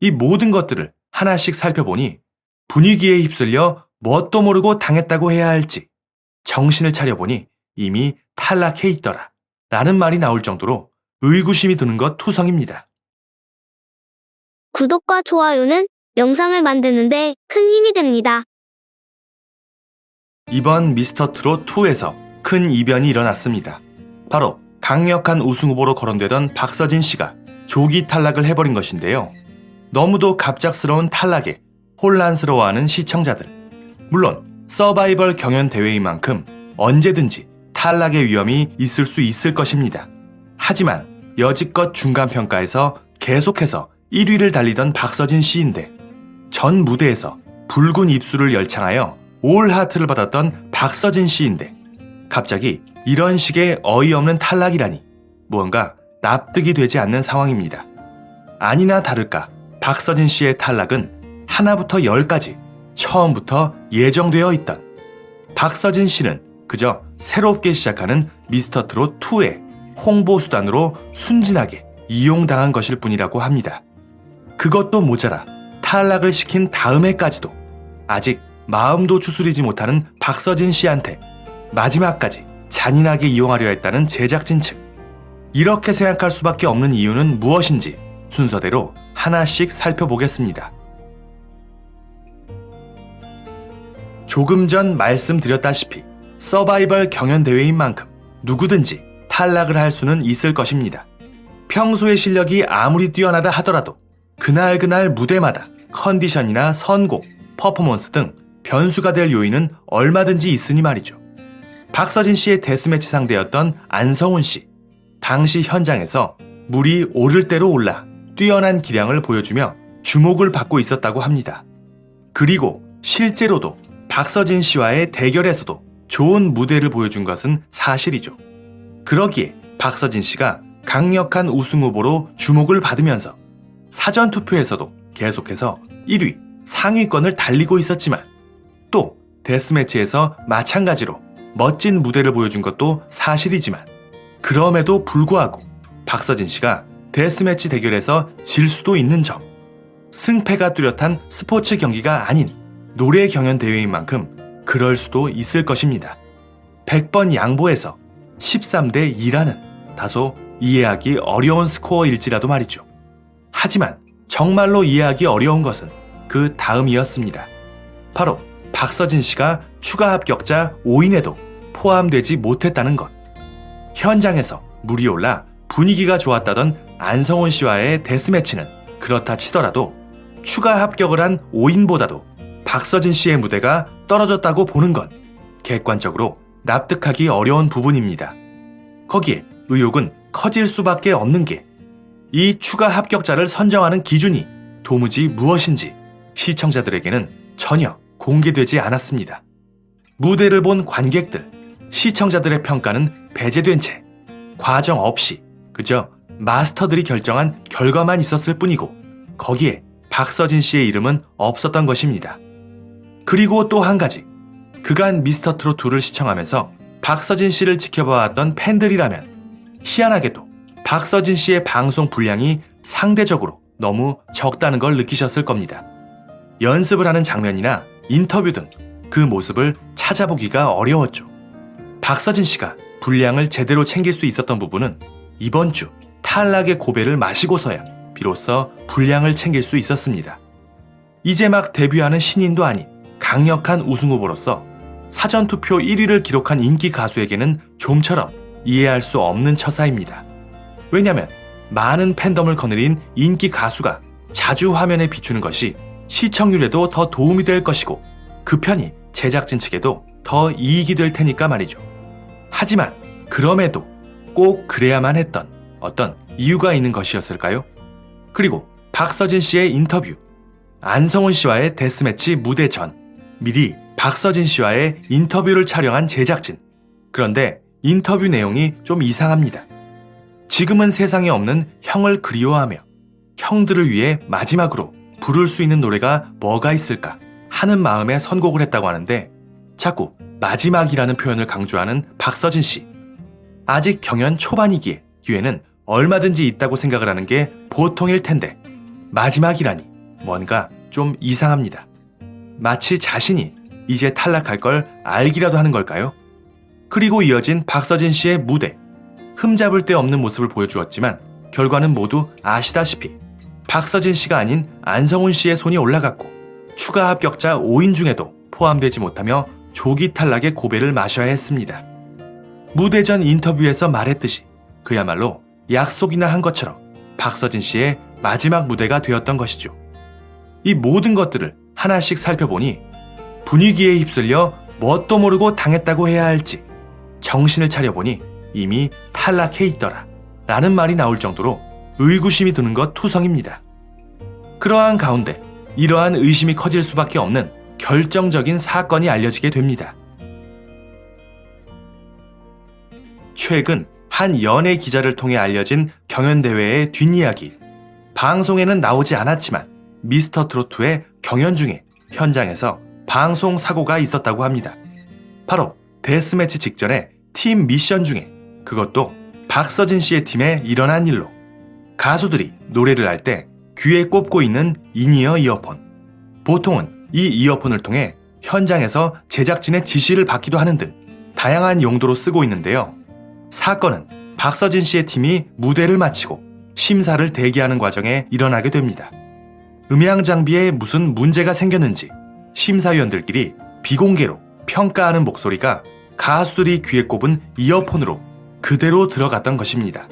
이 모든 것들을 하나씩 살펴보니 분위기에 휩쓸려 뭣도 모르고 당했다고 해야 할지 정신을 차려보니 이미 탈락해 있더라 라는 말이 나올 정도로 의구심이 드는 것 투성입니다. 구독과 좋아요는 영상을 만드는데 큰 힘이 됩니다. 이번 미스터트롯2에서 큰 이변이 일어났습니다. 바로 강력한 우승 후보로 거론되던 박서진 씨가 조기 탈락을 해버린 것인데요. 너무도 갑작스러운 탈락에 혼란스러워하는 시청자들. 물론 서바이벌 경연 대회인 만큼 언제든지 탈락의 위험이 있을 수 있을 것입니다. 하지만 여지껏 중간평가에서 계속해서 1위를 달리던 박서진 씨인데 전 무대에서 붉은 입술을 열창하여 올 하트를 받았던 박서진 씨인데 갑자기 이런 식의 어이없는 탈락이라니 무언가 납득이 되지 않는 상황입니다. 아니나 다를까 박서진 씨의 탈락은 하나부터 10까지 처음부터 예정되어 있던 박서진 씨는 그저 새롭게 시작하는 미스터트롯2의 홍보수단으로 순진하게 이용당한 것일 뿐이라고 합니다. 그것도 모자라 탈락을 시킨 다음에까지도 아직 마음도 추스리지 못하는 박서진 씨한테 마지막까지 잔인하게 이용하려 했다는 제작진 측. 이렇게 생각할 수밖에 없는 이유는 무엇인지 순서대로 하나씩 살펴보겠습니다. 조금 전 말씀드렸다시피 서바이벌 경연 대회인 만큼 누구든지 탈락을 할 수는 있을 것입니다. 평소의 실력이 아무리 뛰어나다 하더라도 그날 무대마다 컨디션이나 선곡, 퍼포먼스 등 변수가 될 요인은 얼마든지 있으니 말이죠. 박서진 씨의 데스매치 상대였던 안성훈 씨. 당시 현장에서 물이 오를 대로 올라 뛰어난 기량을 보여주며 주목을 받고 있었다고 합니다. 그리고 실제로도 박서진 씨와의 대결에서도 좋은 무대를 보여준 것은 사실이죠. 그러기에 박서진 씨가 강력한 우승 후보로 주목을 받으면서 사전투표에서도 계속해서 1위 상위권을 달리고 있었지만 또 데스매치에서 마찬가지로 멋진 무대를 보여준 것도 사실이지만 그럼에도 불구하고 박서진 씨가 데스매치 대결에서 질 수도 있는 점, 승패가 뚜렷한 스포츠 경기가 아닌 노래 경연 대회인 만큼 그럴 수도 있을 것입니다. 100번 양보해서 13대 2라는 다소 이해하기 어려운 스코어일지라도 말이죠. 하지만 정말로 이해하기 어려운 것은 그 다음이었습니다. 바로 박서진 씨가 추가 합격자 5인에도 포함되지 못했다는 것. 현장에서 물이 올라 분위기가 좋았다던 안성훈 씨와의 데스매치는 그렇다 치더라도 추가 합격을 한 5인보다도 박서진 씨의 무대가 떨어졌다고 보는 건 객관적으로 납득하기 어려운 부분입니다. 거기에 의혹은 커질 수밖에 없는 게 이 추가 합격자를 선정하는 기준이 도무지 무엇인지 시청자들에게는 전혀 공개되지 않았습니다. 무대를 본 관객들, 시청자들의 평가는 배제된 채 과정 없이 그저 마스터들이 결정한 결과만 있었을 뿐이고 거기에 박서진 씨의 이름은 없었던 것입니다. 그리고 또 한 가지, 그간 미스터트롯2를 시청하면서 박서진 씨를 지켜봐왔던 팬들이라면 희한하게도 박서진 씨의 방송 분량이 상대적으로 너무 적다는 걸 느끼셨을 겁니다. 연습을 하는 장면이나 인터뷰 등 그 모습을 찾아보기가 어려웠죠. 박서진 씨가 분량을 제대로 챙길 수 있었던 부분은 이번 주 탈락의 고배를 마시고서야 비로소 분량을 챙길 수 있었습니다. 이제 막 데뷔하는 신인도 아닌 강력한 우승 후보로서 사전투표 1위를 기록한 인기 가수에게는 좀처럼 이해할 수 없는 처사입니다. 왜냐면 많은 팬덤을 거느린 인기 가수가 자주 화면에 비추는 것이 시청률에도 더 도움이 될 것이고 그 편이 제작진 측에도 더 이익이 될 테니까 말이죠. 하지만 그럼에도 꼭 그래야만 했던 어떤 이유가 있는 것이었을까요? 그리고 박서진 씨의 인터뷰, 안성훈 씨와의 데스매치 무대 전 미리 박서진 씨와의 인터뷰를 촬영한 제작진. 그런데 인터뷰 내용이 좀 이상합니다. 지금은 세상에 없는 형을 그리워하며 형들을 위해 마지막으로 부를 수 있는 노래가 뭐가 있을까 하는 마음에 선곡을 했다고 하는데 자꾸 마지막이라는 표현을 강조하는 박서진 씨. 아직 경연 초반이기에 기회는 얼마든지 있다고 생각을 하는 게 보통일 텐데 마지막이라니 뭔가 좀 이상합니다. 마치 자신이 이제 탈락할 걸 알기라도 하는 걸까요? 그리고 이어진 박서진 씨의 무대. 흠잡을 데 없는 모습을 보여주었지만 결과는 모두 아시다시피 박서진 씨가 아닌 안성훈 씨의 손이 올라갔고 추가 합격자 5인 중에도 포함되지 못하며 조기 탈락의 고배를 마셔야 했습니다. 무대 전 인터뷰에서 말했듯이 그야말로 약속이나 한 것처럼 박서진 씨의 마지막 무대가 되었던 것이죠. 이 모든 것들을 하나씩 살펴보니 분위기에 휩쓸려 뭣도 모르고 당했다고 해야 할지 정신을 차려보니 이미 탈락해 있더라 라는 말이 나올 정도로 의구심이 드는 것 투성입니다. 그러한 가운데 이러한 의심이 커질 수밖에 없는 결정적인 사건이 알려지게 됩니다. 최근 한 연예 기자를 통해 알려진 경연대회의 뒷이야기. 방송에는 나오지 않았지만 미스터트롯2의 경연 중에 현장에서 방송 사고가 있었다고 합니다. 바로 데스매치 직전에 팀 미션 중에 그것도 박서진 씨의 팀에 일어난 일로 가수들이 노래를 할 때 귀에 꼽고 있는 인이어 이어폰. 보통은 이 이어폰을 통해 현장에서 제작진의 지시를 받기도 하는 등 다양한 용도로 쓰고 있는데요. 사건은 박서진 씨의 팀이 무대를 마치고 심사를 대기하는 과정에 일어나게 됩니다. 음향 장비에 무슨 문제가 생겼는지 심사위원들끼리 비공개로 평가하는 목소리가 가수들이 귀에 꼽은 이어폰으로 그대로 들어갔던 것입니다.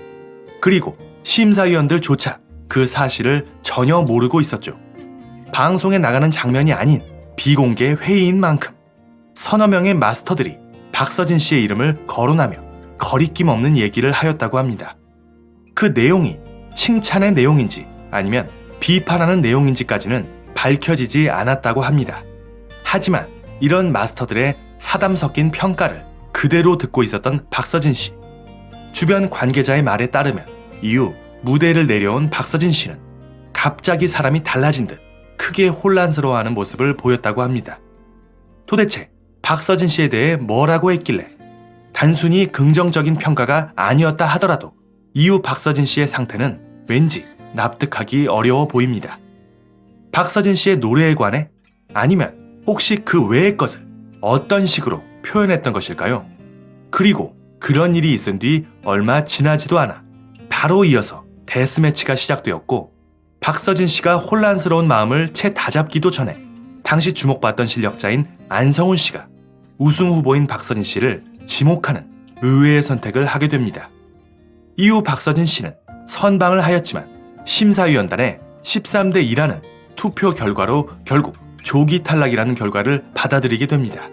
그리고 심사위원들조차 그 사실을 전혀 모르고 있었죠. 방송에 나가는 장면이 아닌 비공개 회의인 만큼 서너 명의 마스터들이 박서진 씨의 이름을 거론하며 거리낌 없는 얘기를 하였다고 합니다. 그 내용이 칭찬의 내용인지 아니면 비판하는 내용인지까지는 밝혀지지 않았다고 합니다. 하지만 이런 마스터들의 사담 섞인 평가를 그대로 듣고 있었던 박서진 씨. 주변 관계자의 말에 따르면 이후 무대를 내려온 박서진 씨는 갑자기 사람이 달라진 듯 크게 혼란스러워하는 모습을 보였다고 합니다. 도대체 박서진 씨에 대해 뭐라고 했길래 단순히 긍정적인 평가가 아니었다 하더라도 이후 박서진 씨의 상태는 왠지 납득하기 어려워 보입니다. 박서진 씨의 노래에 관해 아니면 혹시 그 외의 것을 어떤 식으로 표현했던 것일까요? 그리고 그런 일이 있은 뒤 얼마 지나지도 않아 바로 이어서 데스매치가 시작되었고 박서진 씨가 혼란스러운 마음을 채 다잡기도 전에 당시 주목받던 실력자인 안성훈 씨가 우승 후보인 박서진 씨를 지목하는 의외의 선택을 하게 됩니다. 이후 박서진 씨는 선방을 하였지만 심사위원단의 13대 2라는 투표 결과로 결국 조기 탈락이라는 결과를 받아들이게 됩니다.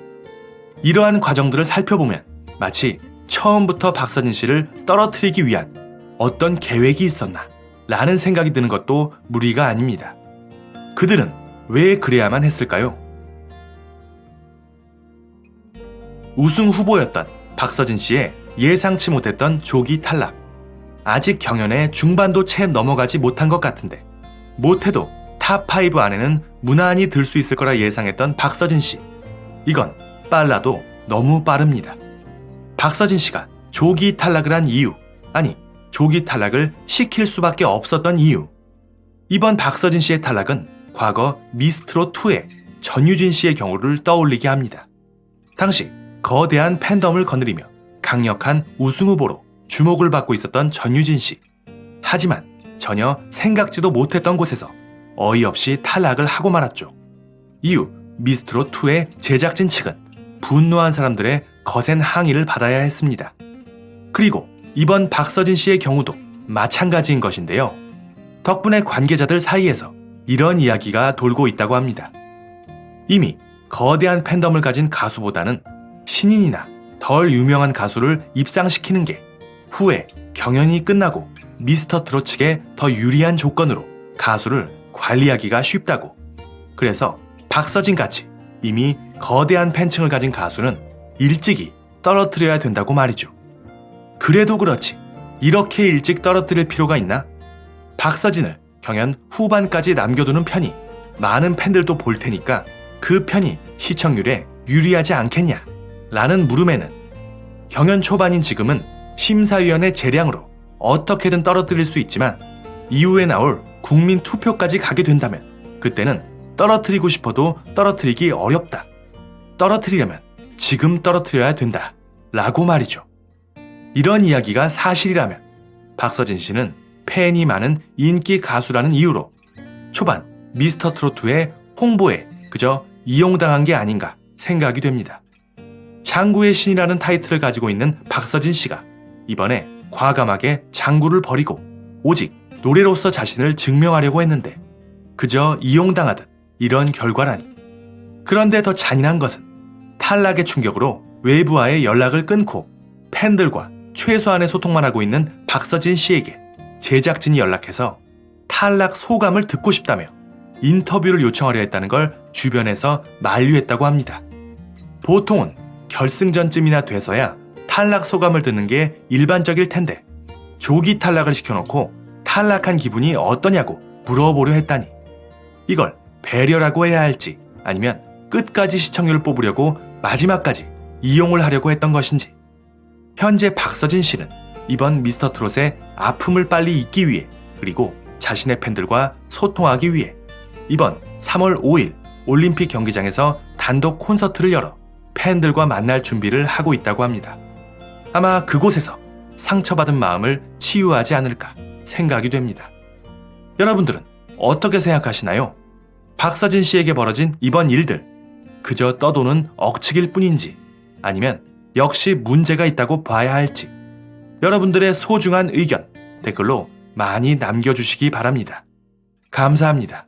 이러한 과정들을 살펴보면 마치 처음부터 박서진 씨를 떨어뜨리기 위한 어떤 계획이 있었나 라는 생각이 드는 것도 무리가 아닙니다. 그들은 왜 그래야만 했을까요? 우승 후보였던 박서진 씨의 예상치 못했던 조기 탈락. 아직 경연의 중반도 채 넘어가지 못한 것 같은데 못해도 탑5 안에는 무난히 들 수 있을 거라 예상했던 박서진 씨. 이건 빨라도 너무 빠릅니다. 박서진 씨가 조기 탈락을 한 이유, 아니 조기 탈락을 시킬 수밖에 없었던 이유. 이번 박서진 씨의 탈락은 과거 미스트롯2의 전유진 씨의 경우를 떠올리게 합니다. 당시 거대한 팬덤을 거느리며 강력한 우승 후보로 주목을 받고 있었던 전유진 씨. 하지만 전혀 생각지도 못했던 곳에서 어이없이 탈락을 하고 말았죠. 이후 미스트롯2의 제작진 측은 분노한 사람들의 거센 항의를 받아야 했습니다. 그리고 이번 박서진 씨의 경우도 마찬가지인 것인데요. 덕분에 관계자들 사이에서 이런 이야기가 돌고 있다고 합니다. 이미 거대한 팬덤을 가진 가수보다는 신인이나 덜 유명한 가수를 입상시키는 게 후에 경연이 끝나고 미스터트롯 측에 더 유리한 조건으로 가수를 관리하기가 쉽다고. 그래서 박서진같이 이미 거대한 팬층을 가진 가수는 일찍이 떨어뜨려야 된다고 말이죠. 그래도 그렇지 이렇게 일찍 떨어뜨릴 필요가 있나? 박서진을 경연 후반까지 남겨두는 편이 많은 팬들도 볼 테니까 그 편이 시청률에 유리하지 않겠냐? 라는 물음에는 경연 초반인 지금은 심사위원의 재량으로 어떻게든 떨어뜨릴 수 있지만 이후에 나올 국민 투표까지 가게 된다면 그때는 떨어뜨리고 싶어도 떨어뜨리기 어렵다. 떨어뜨리려면 지금 떨어뜨려야 된다. 라고 말이죠. 이런 이야기가 사실이라면 박서진 씨는 팬이 많은 인기 가수라는 이유로 초반 미스터 트로트의 홍보에 그저 이용당한 게 아닌가 생각이 됩니다. 장구의 신이라는 타이틀을 가지고 있는 박서진 씨가 이번에 과감하게 장구를 버리고 오직 노래로서 자신을 증명하려고 했는데 그저 이용당하듯 이런 결과라니. 그런데 더 잔인한 것은 탈락의 충격으로 외부와의 연락을 끊고 팬들과 최소한의 소통만 하고 있는 박서진 씨에게 제작진이 연락해서 탈락 소감을 듣고 싶다며 인터뷰를 요청하려 했다는 걸 주변에서 만류했다고 합니다. 보통은 결승전쯤이나 돼서야 탈락 소감을 듣는 게 일반적일 텐데 조기 탈락을 시켜놓고 탈락한 기분이 어떠냐고 물어보려 했다니 이걸 배려라고 해야 할지 아니면 끝까지 시청률을 뽑으려고 마지막까지 이용을 하려고 했던 것인지. 현재 박서진 씨는 이번 미스터트롯의 아픔을 빨리 잊기 위해 그리고 자신의 팬들과 소통하기 위해 이번 3월 5일 올림픽 경기장에서 단독 콘서트를 열어 팬들과 만날 준비를 하고 있다고 합니다. 아마 그곳에서 상처받은 마음을 치유하지 않을까 생각이 됩니다. 여러분들은 어떻게 생각하시나요? 박서진 씨에게 벌어진 이번 일들 그저 떠도는 억측일 뿐인지 아니면 역시 문제가 있다고 봐야 할지 여러분들의 소중한 의견 댓글로 많이 남겨주시기 바랍니다. 감사합니다.